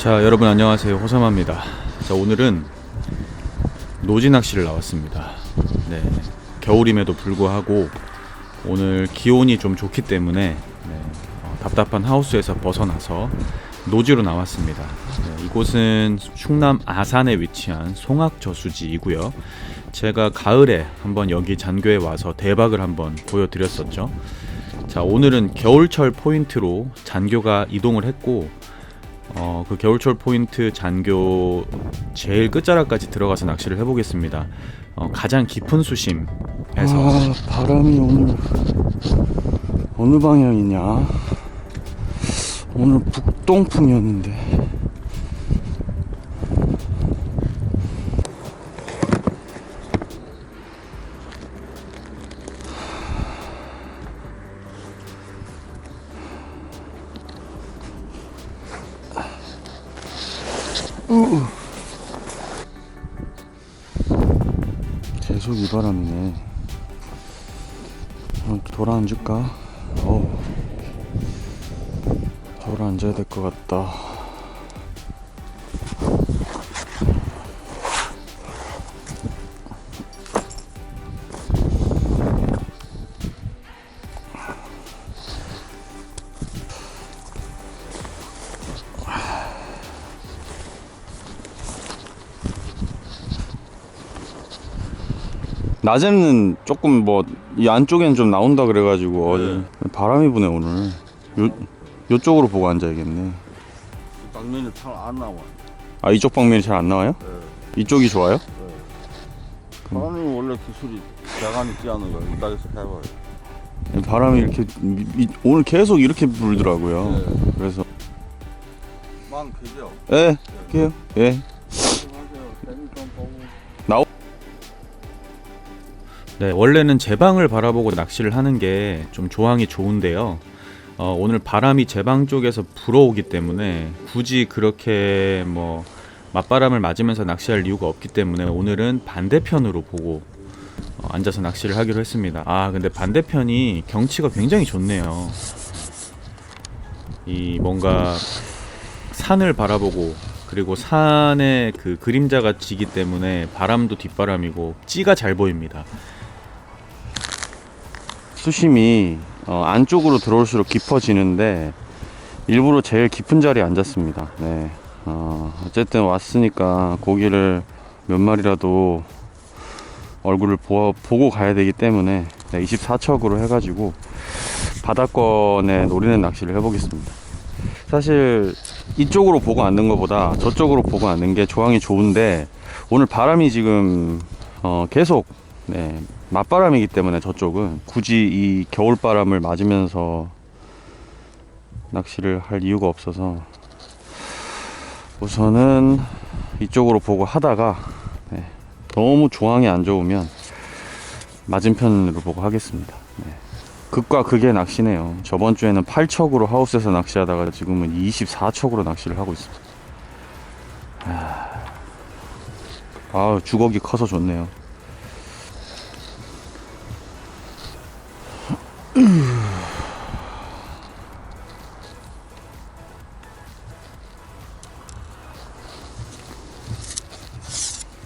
자, 여러분 안녕하세요. 호삼합니다. 자, 오늘은 노지 낚시를 나왔습니다. 네, 겨울임에도 불구하고 오늘 기온이 좀 좋기 때문에 답답한 하우스에서 벗어나서 노지로 나왔습니다. 네, 이곳은 충남 아산에 위치한 송악저수지이고요. 제가 가을에 한번 여기 잔교에 와서 대박을 한번 보여드렸었죠. 자, 오늘은 겨울철 포인트로 잔교가 이동을 했고 그 겨울철 포인트 잔교 제일 끝자락까지 들어가서 낚시를 해보겠습니다. 가장 깊은 수심에서. 바람이 오늘 어느 방향이냐? 오늘 북동풍이었는데. 계속 이 바람이네. 돌아앉을까? 돌아앉아야 될 것 같다. 낮에는 조금 이 안쪽엔 좀 나온다 그래가지고 바람이 부네 오늘. 요쪽으로 보고 앉아야겠네. 방면이 잘 안 나와. 아, 이쪽 방면이 잘 안 나와요? 네. 이쪽이 좋아요? 바람이 원래 기술이 야간에 뛰어는 거 이 땅에서 해봐요. 바람이 이렇게 오늘 계속 이렇게 불더라고요. 네. 그래서 망 되죠? 예, 할게요. 예. 네, 원래는 제 방을 바라보고 낚시를 하는 게 좀 조항이 좋은데요. 오늘 바람이 제 방 쪽에서 불어오기 때문에 굳이 그렇게 맞바람을 맞으면서 낚시할 이유가 없기 때문에 오늘은 반대편으로 보고 앉아서 낚시를 하기로 했습니다. 근데 반대편이 경치가 굉장히 좋네요. 이 뭔가 산을 바라보고, 그리고 산에 그 그림자가 지기 때문에 바람도 뒷바람이고 찌가 잘 보입니다. 수심이 안쪽으로 들어올수록 깊어지는데 일부러 제일 깊은 자리에 앉았습니다. 네. 어쨌든 왔으니까 고기를 몇 마리라도 얼굴을 보고 가야 되기 때문에 24척으로 해가지고 바닥권에 노리는 낚시를 해보겠습니다. 사실 이쪽으로 보고 앉는 것보다 저쪽으로 보고 앉는 게 조항이 좋은데 오늘 바람이 지금 계속 맞바람이기 때문에 저쪽은 굳이 이 겨울바람을 맞으면서 낚시를 할 이유가 없어서 우선은 이쪽으로 보고 하다가 너무 조항이 안 좋으면 맞은편으로 보고 하겠습니다. 극과 극의 낚시네요. 저번 주에는 8척으로 하우스에서 낚시하다가 지금은 24척으로 낚시를 하고 있습니다. 주걱이 커서 좋네요.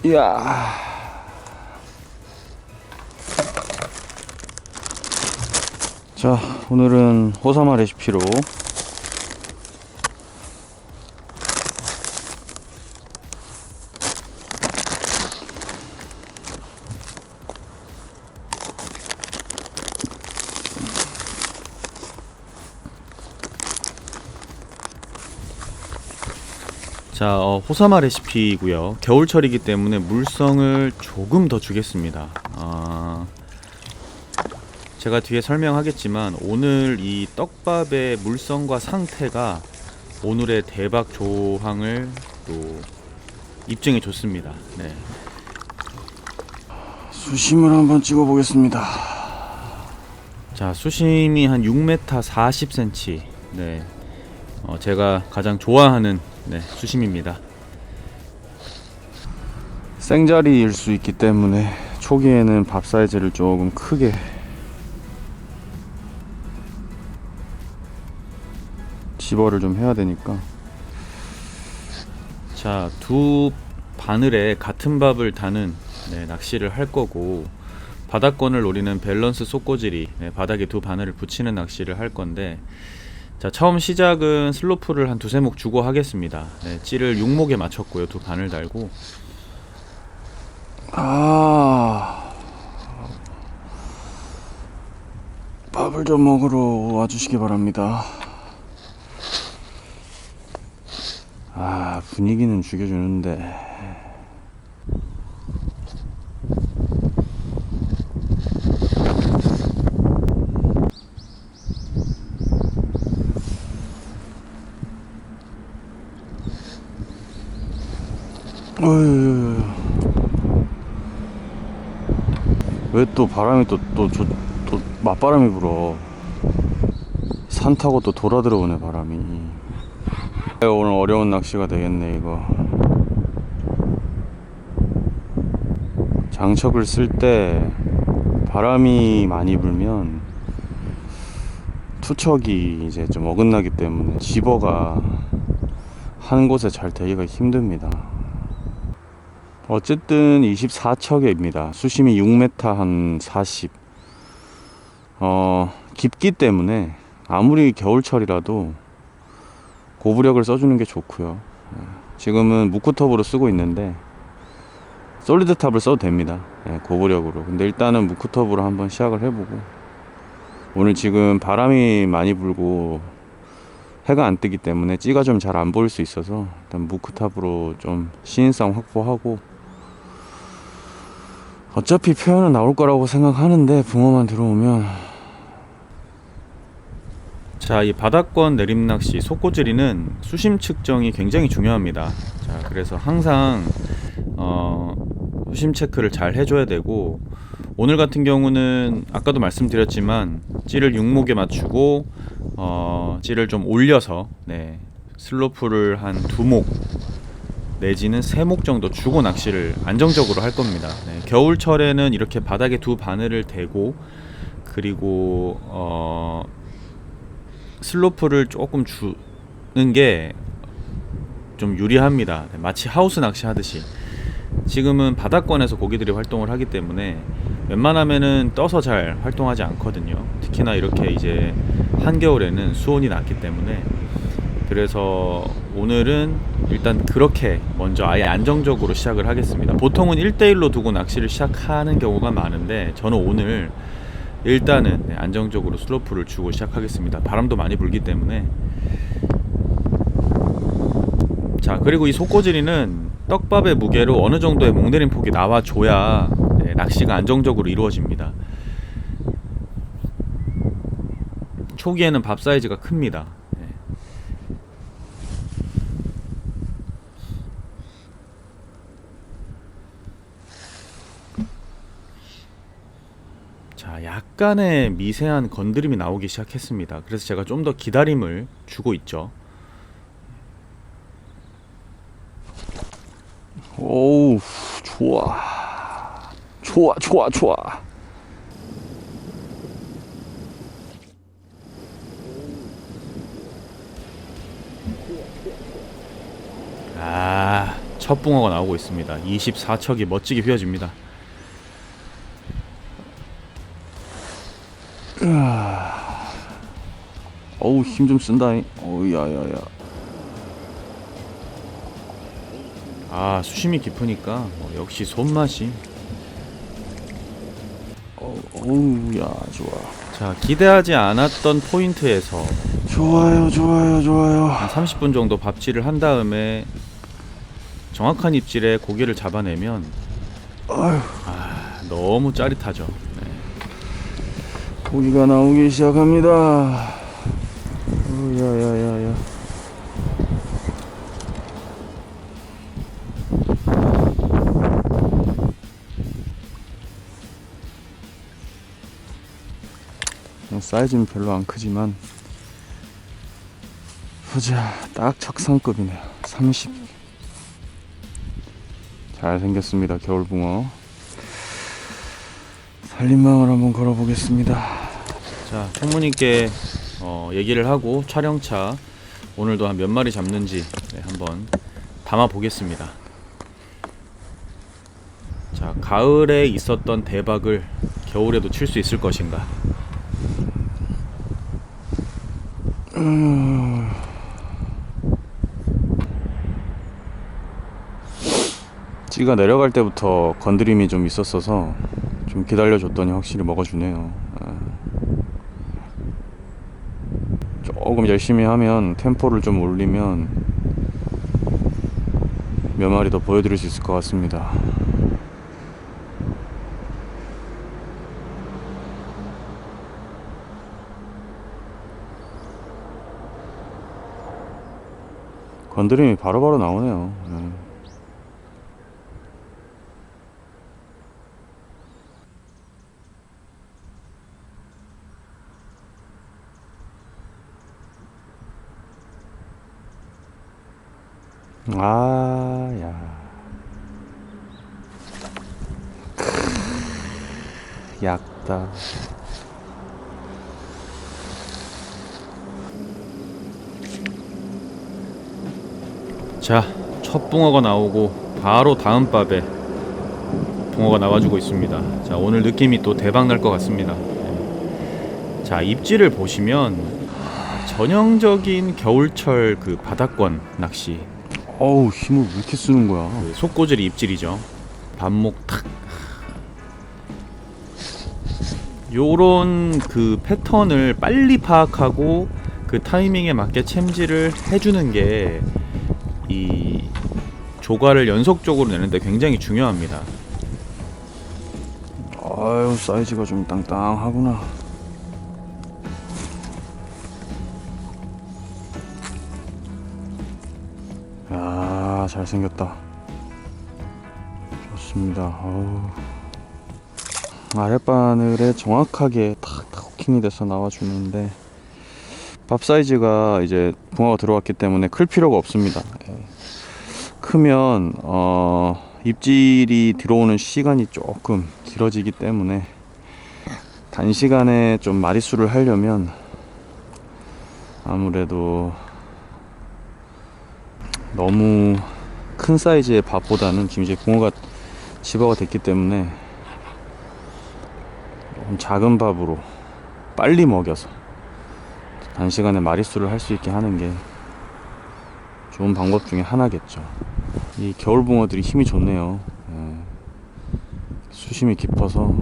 이야. 자, 오늘은 호사마 레시피로 자, 호사마 레시피이고요. 겨울철이기 때문에 물성을 조금 더 주겠습니다. 제가 뒤에 설명하겠지만 오늘 이 떡밥의 물성과 상태가 오늘의 대박 조항을 또 입증해 줬습니다. 네. 수심을 한번 찍어 보겠습니다. 자, 수심이 한 6m 40cm. 네. 제가 가장 좋아하는 수심입니다. 생자리일 수 있기 때문에 초기에는 밥 사이즈를 조금 크게 집어를 좀 해야 되니까 자, 두 바늘에 같은 밥을 다는 낚시를 할 거고, 바닥권을 노리는 밸런스 쏟고질이 바닥에 두 바늘을 붙이는 낚시를 할 건데, 자, 처음 시작은 슬로프를 한 두세 목 주고 하겠습니다. 찌를 6목에 맞췄고요. 두 바늘 달고. 밥을 좀 먹으러 와주시기 바랍니다. 분위기는 죽여주는데. 왜 또 바람이 또 맞바람이 불어. 산 타고 또 돌아 들어오네 바람이. 오늘 어려운 낚시가 되겠네 이거. 장척을 쓸 때 바람이 많이 불면 투척이 이제 좀 어긋나기 때문에 집어가 한 곳에 잘 되기가 힘듭니다. 어쨌든 24척입니다. 수심이 6m 한 40. 깊기 때문에 아무리 겨울철이라도 고부력을 써주는 게 좋고요. 지금은 무크톱으로 쓰고 있는데 솔리드 탑을 써도 됩니다. 고부력으로. 근데 일단은 무크톱으로 한번 시작을 해보고, 오늘 지금 바람이 많이 불고 해가 안 뜨기 때문에 찌가 좀 잘 안 보일 수 있어서 일단 무크탑으로 좀 시인성 확보하고, 어차피 표현은 나올 거라고 생각하는데 붕어만 들어오면. 자, 이 바닥권 내림낚시 속고지리는 수심 측정이 굉장히 중요합니다. 자, 그래서 항상 수심 체크를 잘 해줘야 되고, 오늘 같은 경우는 아까도 말씀드렸지만 찌를 6목에 맞추고 찌를 좀 올려서 슬로프를 한 2목 내지는 3목 정도 주고 낚시를 안정적으로 할 겁니다. 겨울철에는 이렇게 바닥에 두 바늘을 대고, 그리고 슬로프를 조금 주는 게 좀 유리합니다. 마치 하우스 낚시 하듯이. 지금은 바닥권에서 고기들이 활동을 하기 때문에 웬만하면은 떠서 잘 활동하지 않거든요. 특히나 이렇게 이제 한겨울에는 수온이 낮기 때문에. 그래서 오늘은 일단 그렇게 먼저 아예 안정적으로 시작을 하겠습니다. 보통은 1대1로 두고 낚시를 시작하는 경우가 많은데, 저는 오늘 일단은 안정적으로 슬로프를 주고 시작하겠습니다. 바람도 많이 불기 때문에. 자, 그리고 이 속고지리는 떡밥의 무게로 어느 정도의 목내림 폭이 나와줘야 낚시가 안정적으로 이루어집니다. 초기에는 밥 사이즈가 큽니다. 자, 약간의 미세한 건드림이 나오기 시작했습니다. 그래서 제가 좀 더 기다림을 주고 있죠. 오우, 좋아. 첫 붕어가 나오고 있습니다. 24척이 멋지게 휘어집니다. 어우, 힘 좀 쓴다. 어우, 야야야. 수심이 깊으니까 역시 손맛이. 어우, 야, 좋아. 자, 기대하지 않았던 포인트에서 좋아요. 한 30분 정도 밥질을 한 다음에 정확한 입질에 고기를 잡아내면 너무 짜릿하죠. 고기가 나오기 시작합니다. 야야야야. 사이즈는 별로 안 크지만 보자, 딱 적상급이네요. 30. 잘생겼습니다. 겨울붕어. 살림마을 한번 걸어보겠습니다. 자, 총무님께 얘기를 하고 촬영차 오늘도 한 몇 마리 잡는지 한번 담아 보겠습니다. 자, 가을에 있었던 대박을 겨울에도 칠 수 있을 것인가? 찌가 내려갈 때부터 건드림이 좀 있었어서 좀 기다려줬더니 확실히 먹어주네요. 조금 열심히 하면, 템포를 좀 올리면 몇 마리 더 보여드릴 수 있을 것 같습니다. 건드림이 바로바로 나오네요. 야. 약다. 자, 첫 붕어가 나오고 바로 다음 밥에 붕어가 나와주고 있습니다. 자, 오늘 느낌이 또 대박 날 것 같습니다. 자, 입질을 보시면 전형적인 겨울철 그 바닥권 낚시, 어우, 힘을 왜 이렇게 쓰는 거야? 그 속꼬들이 입질이죠. 반목 탁. 요런 그 패턴을 빨리 파악하고 그 타이밍에 맞게 챔질을 해주는 게 이 조과를 연속적으로 내는데 굉장히 중요합니다. 아유, 사이즈가 좀 땅땅하구나. 야, 잘생겼다. 좋습니다. 어우. 아랫바늘에 정확하게 탁탁 후킹이 돼서 나와주는데, 밥 사이즈가 이제 붕어가 들어왔기 때문에 클 필요가 없습니다. 크면 입질이 들어오는 시간이 조금 길어지기 때문에 단시간에 좀 마리수를 하려면 아무래도 너무 큰 사이즈의 밥보다는 지금 이제 붕어가 집어가 됐기 때문에 좀 작은 밥으로 빨리 먹여서 단시간에 마리수를 할 수 있게 하는 게 좋은 방법 중에 하나겠죠. 이 겨울 붕어들이 힘이 좋네요. 수심이 깊어서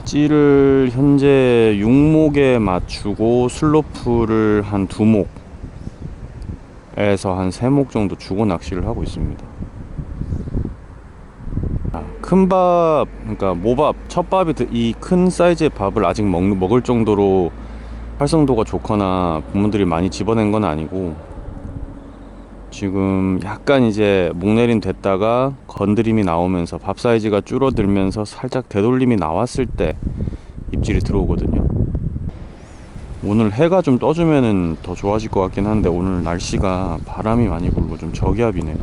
찌를 현재 6목에 맞추고 슬로프를 한 2목에서 한 3목 정도 주고 낚시를 하고 있습니다. 큰 밥, 그러니까 모밥, 첫밥이 이 큰 사이즈의 밥을 아직 먹을 정도로 활성도가 좋거나 부모들이 많이 집어낸 건 아니고, 지금 약간 이제 목내림 됐다가 건드림이 나오면서 밥 사이즈가 줄어들면서 살짝 되돌림이 나왔을 때 입질이 들어오거든요. 오늘 해가 좀 떠주면은 더 좋아질 것 같긴 한데, 오늘 날씨가 바람이 많이 불고 좀 저기압이네요.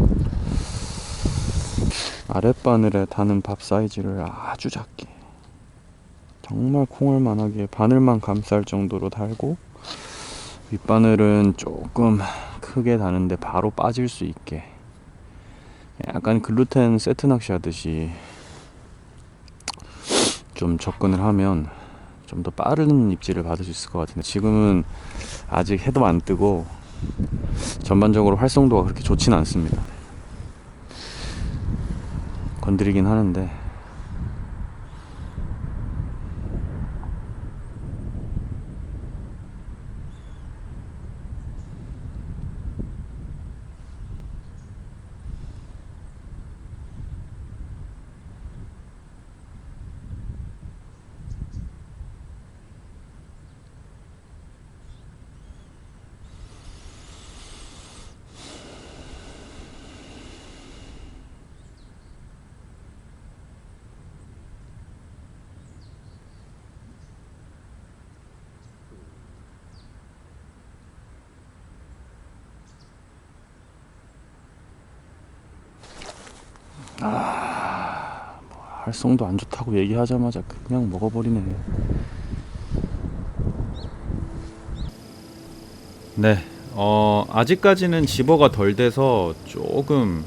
아랫바늘에 다는 밥 사이즈를 아주 작게, 정말 콩알만하게 바늘만 감쌀 정도로 달고, 윗바늘은 조금 크게 다는데 바로 빠질 수 있게, 약간 글루텐 세트 낚시 하듯이 좀 접근을 하면 좀 더 빠른 입질을 받을 수 있을 것 같은데, 지금은 아직 해도 안 뜨고 전반적으로 활성도가 그렇게 좋진 않습니다. 건드리긴 하는데 활성도 안 좋다고 얘기하자마자 그냥 먹어버리네. 네, 아직까지는 집어가 덜 돼서 조금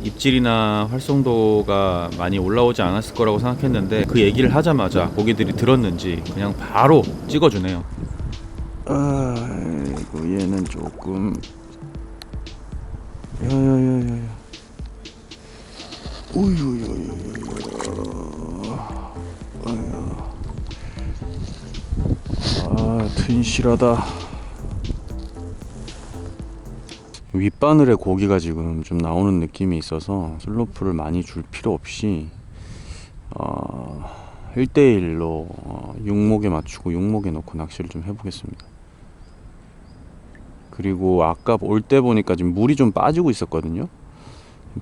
입질이나 활성도가 많이 올라오지 않았을 거라고 생각했는데 그 얘기를 하자마자 고기들이 들었는지 그냥 바로 찍어주네요. 아이고 얘는 조금 야야야야야 아 튼실하다. 윗바늘에 고기가 지금 좀 나오는 느낌이 있어서 슬로프를 많이 줄 필요 없이 1대1로 육목에 맞추고 육목에 넣고 낚시를 좀 해보겠습니다. 그리고 아까 올 때 보니까 지금 물이 좀 빠지고 있었거든요.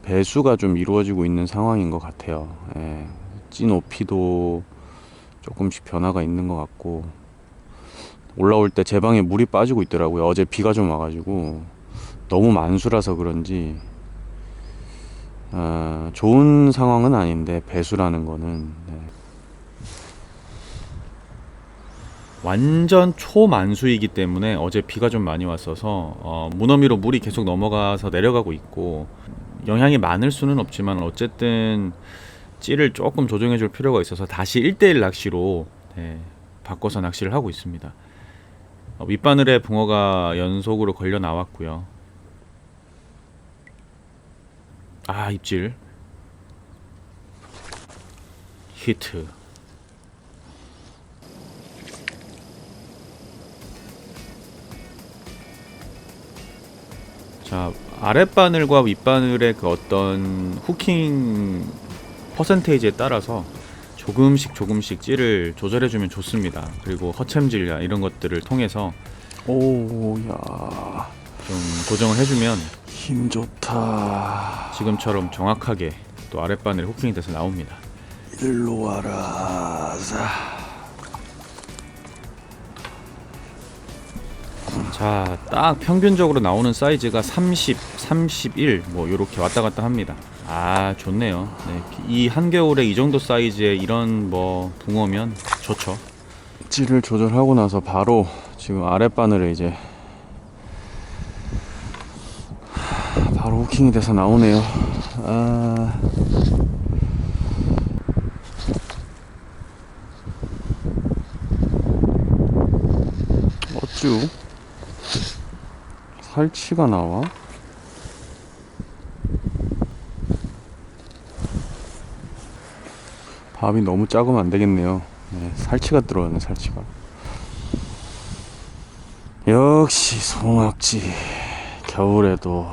배수가 좀 이루어지고 있는 상황인 것 같아요. 예, 찌 높이도 조금씩 변화가 있는 것 같고 올라올 때 제 방에 물이 빠지고 있더라고요. 어제 비가 좀 와가지고 너무 만수라서 그런지 좋은 상황은 아닌데 배수라는 거는 완전 초만수이기 때문에 어제 비가 좀 많이 왔어서 문어미로 물이 계속 넘어가서 내려가고 있고 영향이 많을 수는 없지만 어쨌든 찌를 조금 조정해 줄 필요가 있어서 다시 1대1 낚시로 바꿔서 낚시를 하고 있습니다. 윗바늘에 붕어가 연속으로 걸려 나왔고요. 아, 입질 히트. 자, 아랫바늘과 윗바늘의 그 어떤 후킹 퍼센테이지에 따라서 조금씩 찌를 조절해주면 좋습니다. 그리고 허챔질이나 이런 것들을 통해서 오야 좀 고정을 해주면 힘 좋다. 지금처럼 정확하게 또 아랫바늘이 후킹이 돼서 나옵니다. 일로 와라. 자, 딱 평균적으로 나오는 사이즈가 30, 31 뭐 이렇게 왔다 갔다 합니다. 아, 좋네요. 네, 이 한겨울에 이 정도 사이즈의 이런 뭐 붕어면 좋죠. 찌를 조절하고 나서 바로 지금 아랫바늘에 이제 바로 후킹이 돼서 나오네요. 어쭈 살치가 나와? 밥이 너무 작으면 안 되겠네요. 네, 살치가 들어가네, 살치가. 역시 송악지. 겨울에도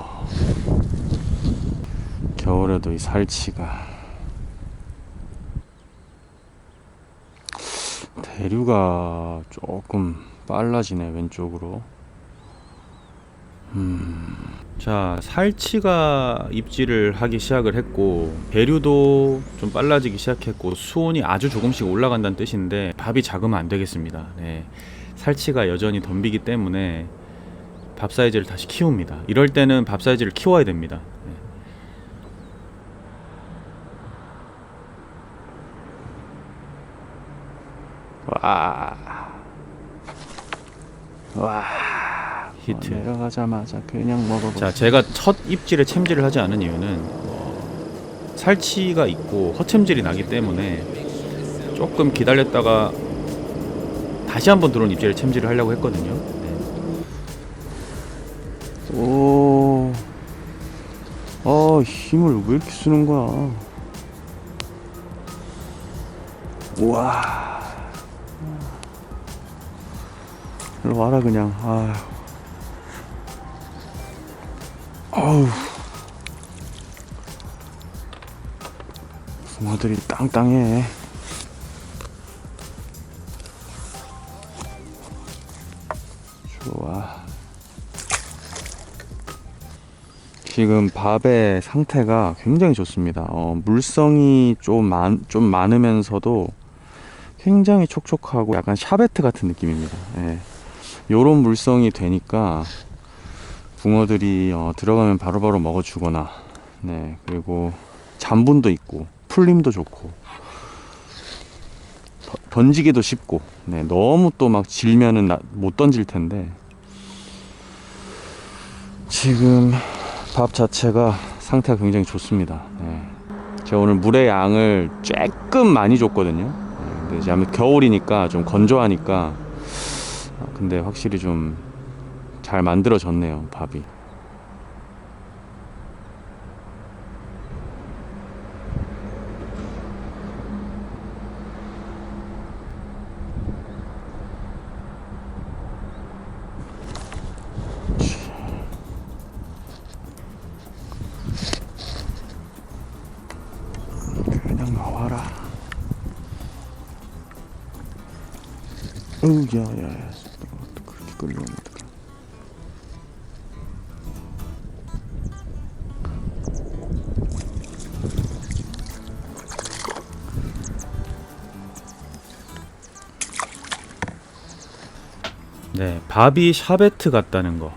이 살치가. 대류가 조금 빨라지네, 왼쪽으로. 자, 살치가 입질을 하기 시작을 했고 배류도 좀 빨라지기 시작했고 수온이 아주 조금씩 올라간다는 뜻인데 밥이 작으면 안 되겠습니다. 네, 살치가 여전히 덤비기 때문에 밥 사이즈를 다시 키웁니다. 이럴 때는 밥 사이즈를 키워야 됩니다. 네. 와 히트. 내려가자마자 그냥 먹어봐. 자, 제가 첫 입질에 챔질을 하지 않은 이유는 살치가 있고 허챔질이 나기 때문에 조금 기다렸다가 다시 한번 들어온 입질에 챔질을 하려고 했거든요. 네. 오, 힘을 왜 이렇게 쓰는 거야? 우와, 일로 와라 그냥. 아우, 붕어들이 땅땅해. 좋아. 지금 밥의 상태가 굉장히 좋습니다. 물성이 좀 많으면서도 굉장히 촉촉하고 약간 샤베트 같은 느낌입니다. 예. 요런 물성이 되니까 붕어들이 들어가면 바로바로 먹어주거나, 네, 그리고 잠분도 있고 풀림도 좋고 던지기도 쉽고, 네, 너무 또 막 질면은 못 던질 텐데 지금 밥 자체가 상태가 굉장히 좋습니다. 네. 제가 오늘 물의 양을 조금 많이 줬거든요. 네, 근데 이제 아무래도 겨울이니까 좀 건조하니까 근데 확실히 좀 잘 만들어졌네요, 밥이. 그냥 나와라. 야야야, 그렇게 끌려오면 어떡해. 네, 밥이 샤베트 같다는 거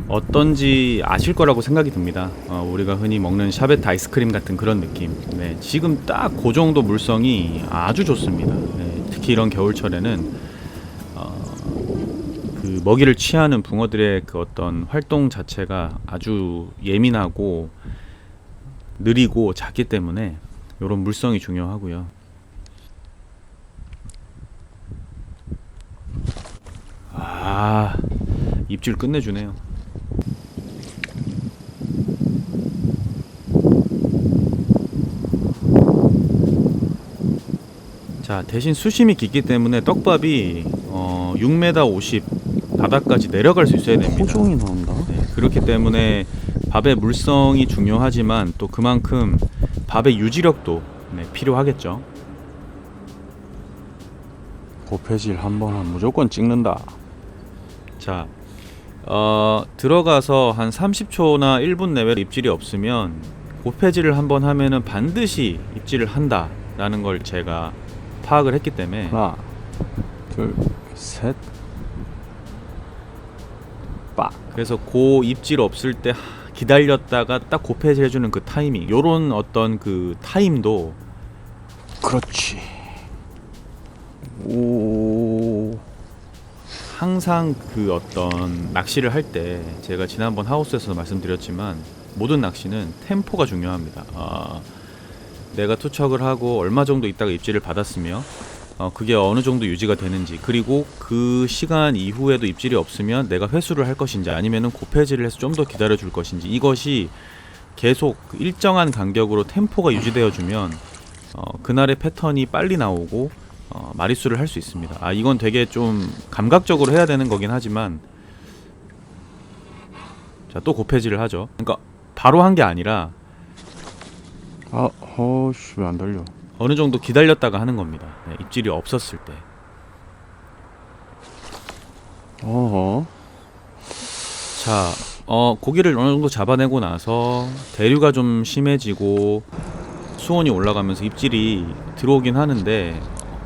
어떤지 아실 거라고 생각이 듭니다. 우리가 흔히 먹는 샤베트 아이스크림 같은 그런 느낌. 네, 지금 딱 그 정도 물성이 아주 좋습니다. 네, 특히 이런 겨울철에는 그 먹이를 취하는 붕어들의 그 어떤 활동 자체가 아주 예민하고 느리고 작기 때문에 이런 물성이 중요하고요. 입질 끝내주네요. 자, 대신 수심이 깊기 때문에 떡밥이 6m 50 바닥까지 내려갈 수 있어야 됩니다. 토종이 나온다. 네, 그렇기 때문에 밥의 물성이 중요하지만 또 그만큼 밥의 유지력도 필요하겠죠. 고패질 한번 하면 무조건 찍는다. 자, 들어가서 한 30초나 1분 내외 입질이 없으면 고패질을 한번 하면은 반드시 입질을 한다라는 걸 제가 파악을 했기 때문에 하나, 둘, 셋, 빡. 그래서 고 입질 없을 때 기다렸다가 딱 고패질 해주는 그 타이밍, 요런 어떤 그 타임도 그렇지. 오. 항상 그 어떤 낚시를 할 때 제가 지난번 하우스에서 말씀드렸지만 모든 낚시는 템포가 중요합니다. 내가 투척을 하고 얼마 정도 있다가 입질을 받았으며 그게 어느 정도 유지가 되는지, 그리고 그 시간 이후에도 입질이 없으면 내가 회수를 할 것인지 아니면은 고패질을 해서 좀 더 기다려 줄 것인지, 이것이 계속 일정한 간격으로 템포가 유지되어 주면 그날의 패턴이 빨리 나오고 마리수를 할 수 있습니다. 이건 되게 좀 감각적으로 해야 되는 거긴 하지만, 자, 또 고패질을 하죠. 그러니까 바로 한 게 아니라 왜 안 달려? 어느 정도 기다렸다가 하는 겁니다. 네, 입질이 없었을 때. 자, 고기를 어느 정도 잡아내고 나서 대류가 좀 심해지고 수온이 올라가면서 입질이 들어오긴 하는데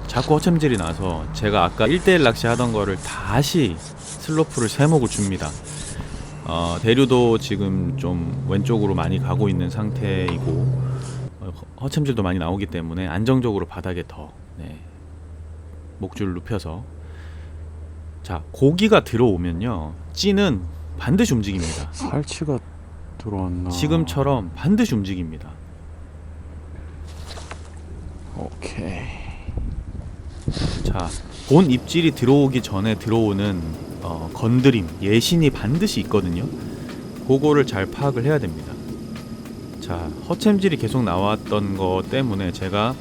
자꾸 허챔질이 나서 제가 아까 1대1 낚시 하던 거를 다시 슬로프를 세목을 줍니다. 대류도 지금 좀 왼쪽으로 많이 가고 있는 상태이고 허챔질도 많이 나오기 때문에 안정적으로 바닥에 더 목줄을 눕혀서, 자, 고기가 들어오면요 찌는 반드시 움직입니다. 살치가 들어왔나? 지금처럼 반드시 움직입니다. 오케이. 자, 본 입질이 들어오기 전에 들어오는 건드림, 예신이 반드시 있거든요. 그거를 잘 파악을 해야 됩니다. 자, 허챔질이 계속 나왔던 거 때문에 제가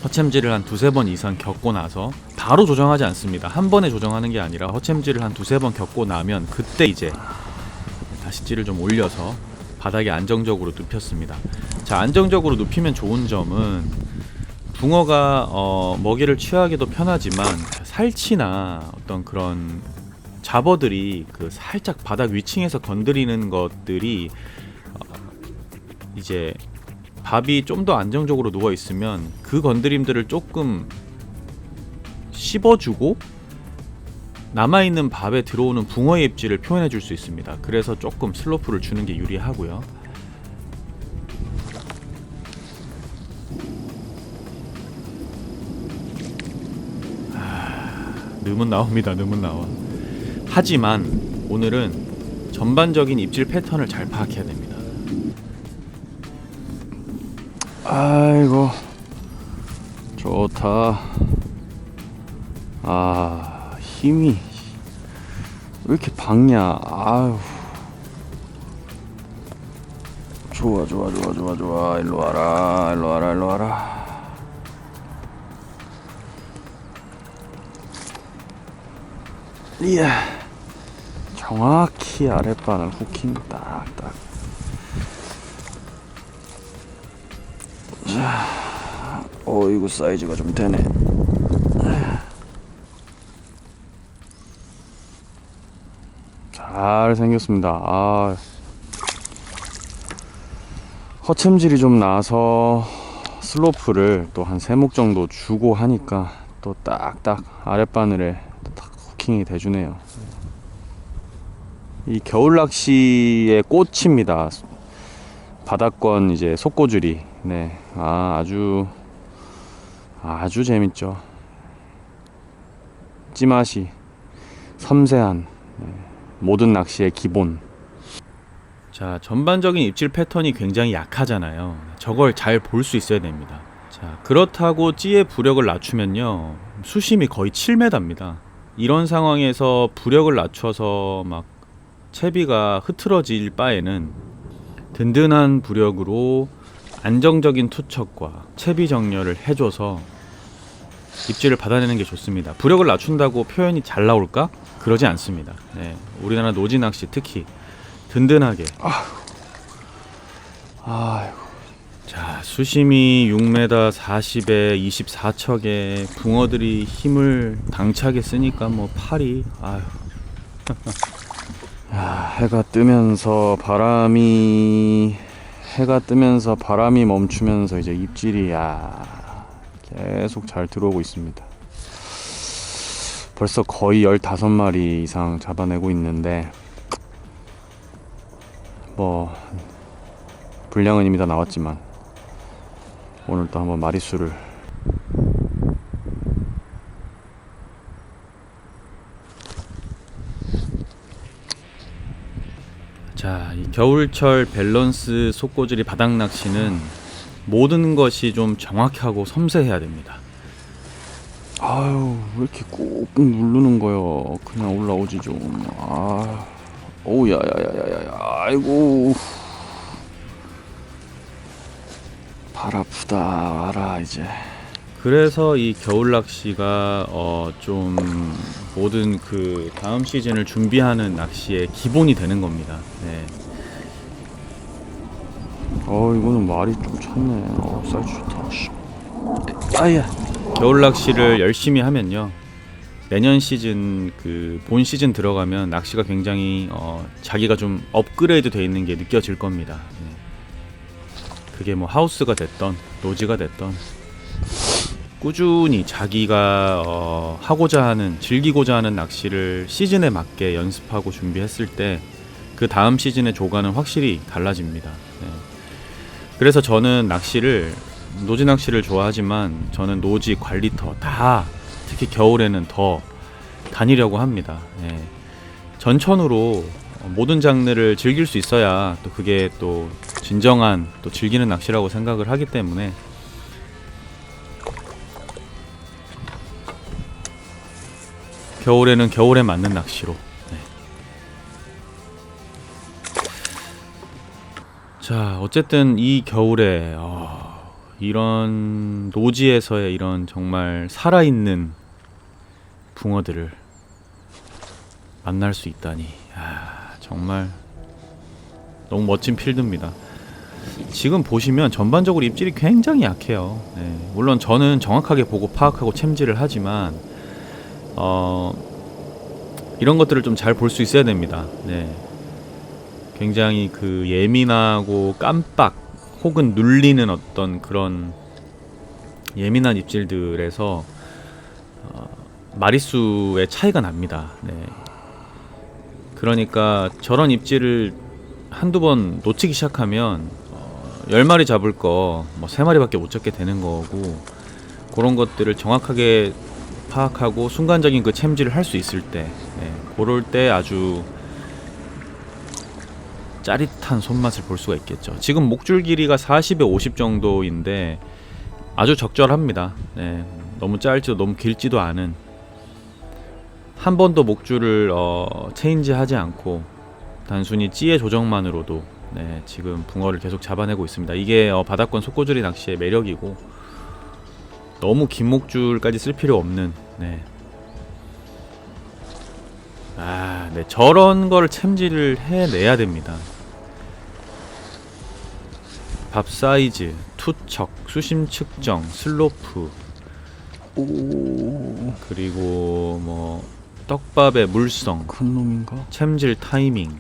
허챔질을 한 두세 번 이상 겪고 나서 바로 조정하지 않습니다. 한 번에 조정하는 게 아니라 허챔질을 한 두세 번 겪고 나면 그때 이제 다시 찌를 좀 올려서 바닥에 안정적으로 눕혔습니다. 자, 안정적으로 눕히면 좋은 점은 붕어가 먹이를 취하기도 편하지만 살치나 어떤 그런 잡어들이 그 살짝 바닥 위층에서 건드리는 것들이 이제 밥이 좀 더 안정적으로 누워 있으면 그 건드림들을 조금 씹어주고 남아있는 밥에 들어오는 붕어의 입질을 표현해 줄 수 있습니다. 그래서 조금 슬로프를 주는 게 유리하고요. 늠은 나옵니다. 늠은 나와. 하지만 오늘은 전반적인 입질 패턴을 잘 파악해야 됩니다. 아이고 좋다. 아 힘이 왜 이렇게 박냐. 아유 좋아 일로 와라. 이야 정확히 아랫바늘 후킹 딱딱. 자, 이거 사이즈가 좀 되네. 잘 생겼습니다. 아, 허챔질이 좀 나서 슬로프를 또 한 3목 정도 주고 하니까 또 딱딱 아랫바늘에 딱 후킹이 돼주네요. 이 겨울 낚시의 꽃입니다. 바닥권 이제 속고줄이. 네, 아주 재밌죠. 찌맛이 섬세한 모든 낚시의 기본. 자, 전반적인 입질 패턴이 굉장히 약하잖아요. 저걸 잘 볼 수 있어야 됩니다. 자, 그렇다고 찌의 부력을 낮추면요, 수심이 거의 7m입니다. 이런 상황에서 부력을 낮춰서 막 채비가 흐트러질 바에는 든든한 부력으로 안정적인 투척과 채비 정렬을 해줘서 입질을 받아내는 게 좋습니다. 부력을 낮춘다고 표현이 잘 나올까? 그러지 않습니다. 네, 우리나라 노지 낚시 특히 든든하게. 아이고. 자, 수심이 6m 40에 24척에 붕어들이 힘을 당차게 쓰니까 뭐 팔이 야, 해가 뜨면서 바람이 멈추면서 이제 입질이 계속 잘 들어오고 있습니다. 벌써 거의 15마리 이상 잡아내고 있는데 뭐 분량은 이미 다 나왔지만 오늘 또 한번 마리수를 자, 이 겨울철 밸런스 속고질이 바닥 낚시는 모든 것이 좀 정확하고 섬세해야 됩니다. 아유 왜 이렇게 꾹꾹 누르는 거요. 그냥 올라오지 좀. 오우 야야야야야. 아이고 발 아프다. 와라 이제. 그래서 이 겨울 낚시가 좀 모든 그 다음 시즌을 준비하는 낚시의 기본이 되는 겁니다. 네. 이거는 말이 좀 찼네. 사이즈 좋다. 아야. 겨울 낚시를 열심히 하면요, 내년 시즌 그 본 시즌 들어가면 낚시가 굉장히 자기가 좀 업그레이드 돼 있는 게 느껴질 겁니다. 네. 그게 뭐 하우스가 됐던 노지가 됐던 꾸준히 자기가 하고자 하는, 즐기고자 하는 낚시를 시즌에 맞게 연습하고 준비했을 때 그 다음 시즌의 조과는 확실히 달라집니다. 네. 그래서 저는 노지 낚시를 좋아하지만 저는 노지, 관리터 다 특히 겨울에는 더 다니려고 합니다. 네. 전천후로 모든 장르를 즐길 수 있어야 또 그게 또 진정한 또 즐기는 낚시라고 생각을 하기 때문에 겨울에는 겨울에 맞는 낚시로. 네. 자, 어쨌든 이 겨울에 이런 노지에서의 이런 정말 살아있는 붕어들을 만날 수 있다니, 정말 너무 멋진 필드입니다. 지금 보시면 전반적으로 입질이 굉장히 약해요. 네. 물론 저는 정확하게 보고 파악하고 챔질을 하지만 이런 것들을 좀 잘 볼 수 있어야 됩니다. 네. 굉장히 그 예민하고 깜빡 혹은 눌리는 어떤 그런 예민한 입질들에서 마리수의 차이가 납니다. 네. 그러니까 저런 입질을 한두 번 놓치기 시작하면 10마리 잡을 거 뭐 3마리밖에 못 잡게 되는 거고, 그런 것들을 정확하게 파악하고 순간적인 그 챔질을 할 수 있을 때, 그럴 때 아주 짜릿한 손맛을 볼 수가 있겠죠. 지금 목줄 길이가 40에 50 정도인데 아주 적절합니다. 네, 너무 짧지도 너무 길지도 않은, 한 번도 목줄을 체인지하지 않고 단순히 찌의 조정만으로도 네, 지금 붕어를 계속 잡아내고 있습니다. 이게 바닥권 속고줄이 낚시의 매력이고, 너무 긴 목줄까지 쓸 필요 없는, 네. 네, 저런 걸 챔질을 해내야 됩니다. 밥 사이즈, 투척, 수심 측정, 슬로프, 그리고 뭐 떡밥의 물성, 큰 놈인가? 챔질 타이밍.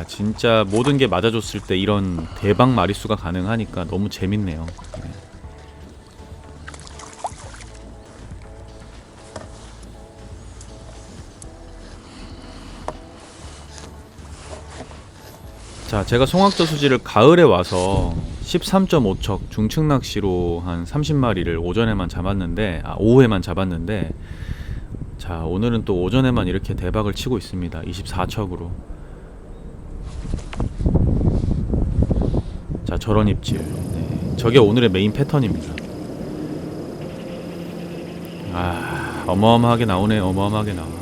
진짜 모든 게 맞아줬을 때 이런 대박 마리수가 가능하니까 너무 재밌네요. 네. 자, 제가 송악저 수지를 가을에 와서 13.5척 중층 낚시로 한 30마리를 오전에만 잡았는데, 오후에만 잡았는데, 자, 오늘은 또 오전에만 이렇게 대박을 치고 있습니다. 24척으로. 자, 저런 입질. 네, 저게 오늘의 메인 패턴입니다. 어마어마하게 나오네. 어마어마하게 나와.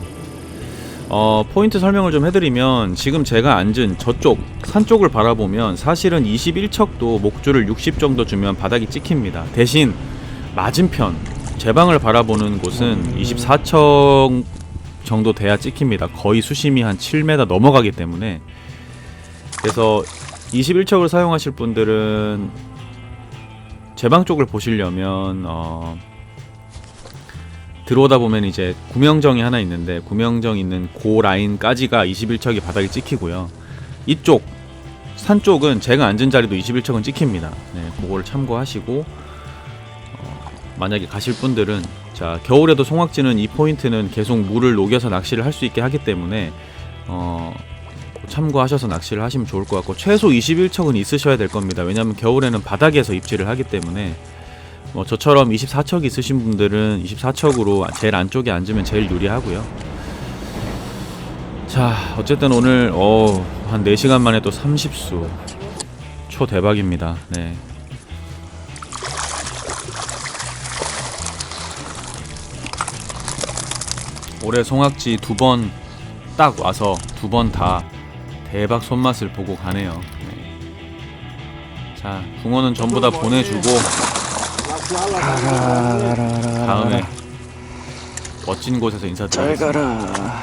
포인트 설명을 좀 해드리면, 지금 제가 앉은 저쪽 산 쪽을 바라보면 사실은 21척도 목줄을 60 정도 주면 바닥이 찍힙니다. 대신 맞은편 제 방을 바라보는 곳은 24척 정도 돼야 찍힙니다. 거의 수심이 한 7m 넘어가기 때문에. 그래서 21척을 사용하실 분들은 제 방 쪽을 보시려면 들어오다 보면 이제 구명정이 하나 있는데, 구명정 있는 그 라인까지가 21척이 바닥이 찍히고요. 이쪽 산 쪽은 제가 앉은 자리도 21척은 찍힙니다. 네, 그거를 참고하시고 만약에 가실 분들은, 자, 겨울에도 송악지는 이 포인트는 계속 물을 녹여서 낚시를 할 수 있게 하기 때문에 참고하셔서 낚시를 하시면 좋을 것 같고, 최소 21척은 있으셔야 될 겁니다. 왜냐하면 겨울에는 바닥에서 입질을 하기 때문에. 저처럼 24척 있으신 분들은 24척으로 제일 안쪽에 앉으면 제일 유리하고요. 자, 어쨌든 오늘 한 4시간 만에 또 30수 초 대박입니다. 네. 올해 송악지 2번 딱 와서 2번 다 대박 손맛을 보고 가네요. 네. 자, 붕어는 전부 다 보내주고 다음에 멋진 곳에서 인사드리겠습니다. 잘 가라.